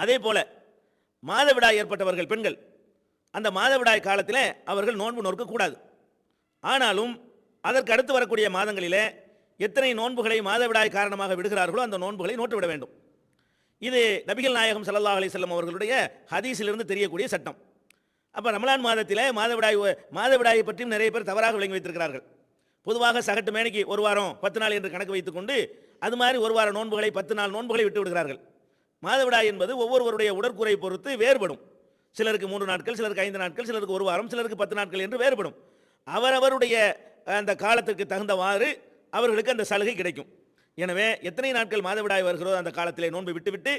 அதே போல மாதவிடாய் ஏற்பட்டவர்கள் பெண்கள் அந்த மாதவிடாய் காலத்தில் அவர்கள் நோன்பு நோக்கக்கூடாது. ஆனாலும் அதற்கு அடுத்து வரக்கூடிய மாதங்களிலே எத்தனை நோன்புகளை மாதவிடாய் காரணமாக விடுகிறார்களோ அந்த நோன்புகளை நோட்டுவிட வேண்டும். இது நபிகள் நாயகம் ஸல்லல்லாஹு அலைஹி வஸல்லம் அவர்களுடைய ஹதீஸிலிருந்து தெரியக்கூடிய சட்டம். அப்போ ரமலான் மாதத்திலே மாதவிடாயை பற்றியும் நிறைய பேர் தவறாக விளங்கி வைத்திருக்கிறார்கள். பொதுவாக சகட்டு மேனிக்கு ஒரு வாரம் 10 நாள் என்று கணக்கு வைத்துக்கொண்டு அது மாதிரி ஒரு வார நோன்புகளை 10 நாள் நோன்புகளை விட்டு விடுகிறார்கள். மாதவிடாய் என்பது ஒவ்வொருவருடைய உடற்குறை பொறுத்து வேறுபடும். சிலருக்கு 3 நாட்கள், சிலருக்கு 5 நாட்கள், சிலருக்கு ஒரு வாரம், சிலருக்கு 10 நாட்கள் என்று வேறுபடும். அவரவருடைய அந்த காலத்திற்கு தகுந்தவாறு அவர்களுக்கு அந்த சலுகை கிடைக்கும். எனவே எத்தனை நாட்கள் மாதவிடாய் வருகிறதோ அந்த காலத்திலே நோன்பை விட்டுவிட்டு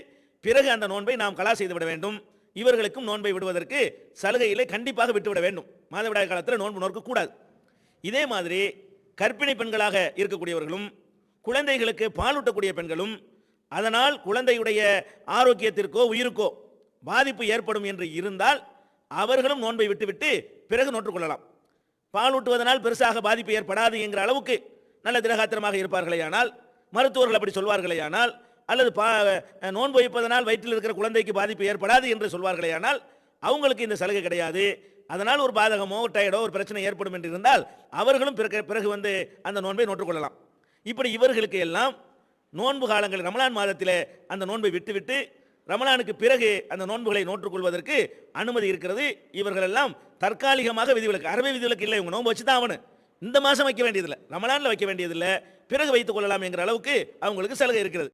பிறகு அந்த நோன்பை நாம் கலா செய்துவிட வேண்டும். இவர்களுக்கும் நோன்பை விடுவதற்கு சலுகையிலே கண்டிப்பாக விட்டுவிட வேண்டும். மாதவிடாய் காலத்தில் நோன்பு நோக்கக்கூடாது. இதே மாதிரி கர்ப்பிணி பெண்களாக இருக்கக்கூடியவர்களும் குழந்தைகளுக்கு பாலூட்டக்கூடிய பெண்களும் அதனால் குழந்தையுடைய ஆரோக்கியத்திற்கோ உயிருக்கோ பாதிப்பு ஏற்படும் என்று இருந்தால் அவர்களும் நோன்பை விட்டுவிட்டு பிறகு நோற்றுக்கொள்ளலாம். பாலூட்டுவதனால் பெருசாக பாதிப்பு ஏற்படாது என்கிற அளவுக்கு நல்ல திடகாத்திரமாக இருப்பார்களேயானால், மருத்துவர்கள் அப்படி சொல்வார்களேயானால், அல்லது நோன்பு வைப்பதனால் வயிற்றில் இருக்கிற குழந்தைக்கு பாதிப்பு ஏற்படாது என்று சொல்வார்களேயானால் அவங்களுக்கு இந்த சலுகை கிடையாது. அதனால் ஒரு பாதகமோ டயர்டோ ஒரு பிரச்சனை ஏற்படும் என்று இருந்தால் அவர்களும் பிறகு அந்த நோன்பை நோற்றுக்கொள்ளலாம். இப்படி இவர்களுக்கு எல்லாம் நோன்பு காலங்கள் ரமலான் மாதத்தில் அந்த நோன்பை விட்டுவிட்டு ரமலானுக்கு பிறகு அந்த நோன்புகளை நோற்றுக்கொள்வதற்கு அனுமதி இருக்கிறது. இவர்கள் எல்லாம் தற்காலிகமாக விதிவிலக்கு, அறவே விதிவிலக்கு இல்லை. இவங்க நோன்பு வச்சு தான் அவனு இந்த மாதம் வைக்க வேண்டியதில்லை, ரமலானில் வைக்க வேண்டியதில்லை, பிறகு வைத்துக் கொள்ளலாம் என்கிற அளவுக்கு அவங்களுக்கு சலுகை இருக்கிறது.